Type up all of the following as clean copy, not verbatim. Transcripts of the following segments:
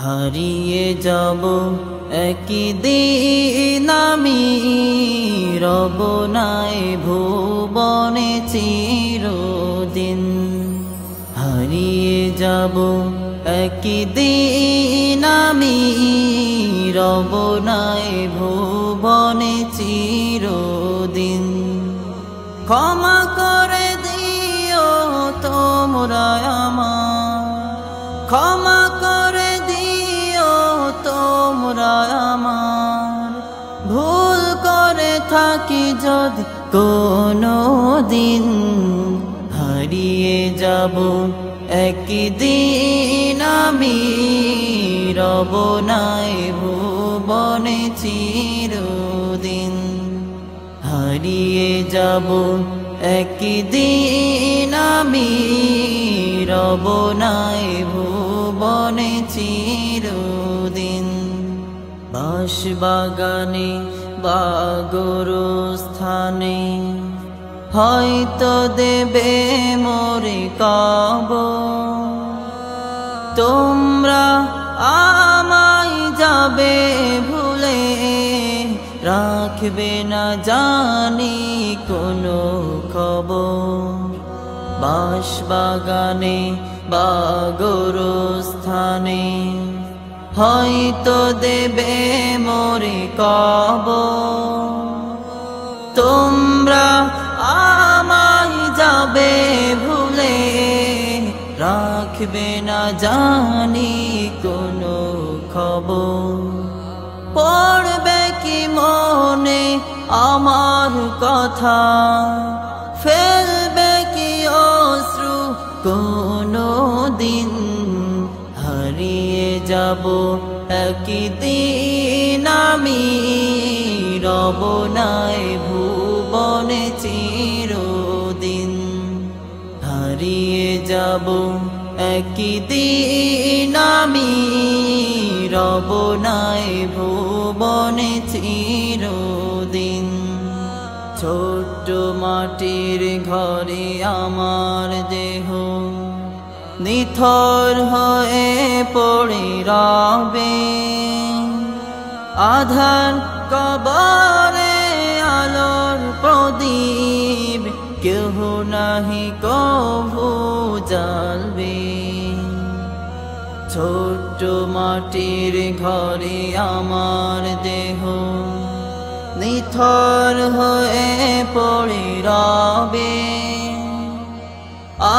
হারিয়ে যাব একদিন আমি, রব নাই ভুবনে চিরদিন। হারিয়ে যাব একদিন আমি, রব নাই ভুবনে চিরদিন। ক্ষমা করে দিও তোমরা আমার, ক্ষমা করে দিও তোমরা আমার। ভুল করে থাকি যদি কোনো দিন, হারিয়ে যাব একদিন আমি, রব নাই ভুবনে চিরদিন। হারিয়ে যাব একদিন আমি, রব নাই ভুবনে চিরদিন। বাঁশবাগানে বা গোরস্থানে হয়তো দেবে মোরে কবর, তোমরা আমায় যাবে ভুলে, রাখবে না জানি কোনো খবর। বাঁশবাগানে বা গোরস্থানে হয়তো দেবে মোরে কবর, তোমরা আমায় যাবে ভুলে, রাখবে না জানি কোনো খবর। পড়বে কি মনে আমার কথা, ফেলবে কি অশ্রু কোনো দিন। হারিয়ে যাব একদিন আমি, রব নাই ভুবনে চিরদিন। হারিয়ে যাব একদিন আমি, রব নাই ভুবনে চিরদিন। ছোট্ট মাটির ঘরে আমার দেহ নিথর হয়ে পড়ে রবে, আধার কবরে আলোর প্রদীপ কেহ নাহি কভু জ্বালবে। ছোট্ট মাটির ঘরে আমার দেহ নিথর হয়ে পড়ে রবে,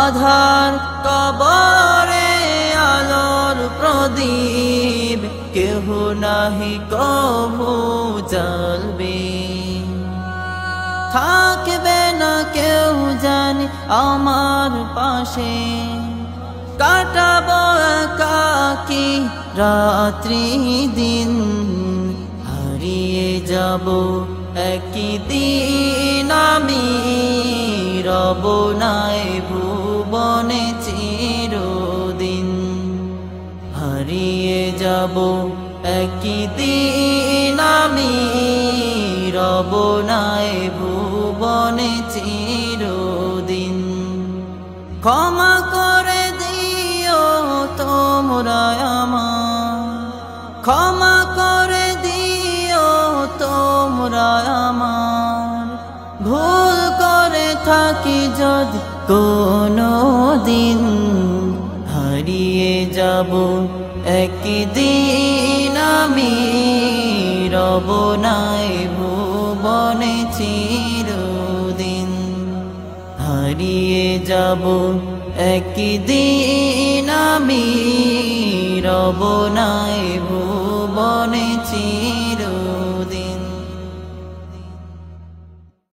আধার কবরে আলোর প্রদীপ কেহ নাহি কভু জ্বালবে। থাকবে না কেউ জানি আমার পাশে, কাটাবো একাকী রাত্রি দিন। হারিয়ে যাব একদিন আমি, রব নাই ভুবনে চিরদিন। হারিয়ে যাব একদিন আমি, রব নাই ভুবনে চিরদিন। ক্ষমা করে দিও তোমরা আমার, ক্ষমা করে দিও তোমরা আমার। ভুল করে থাকি যদি কোনো দিন, হারিয়ে যাব একদিন আমি, রব নাই ভুবনে চিরদিন। হারিয়ে যাব একদিন আমি, রব নাই ভুবনে চিরদিন।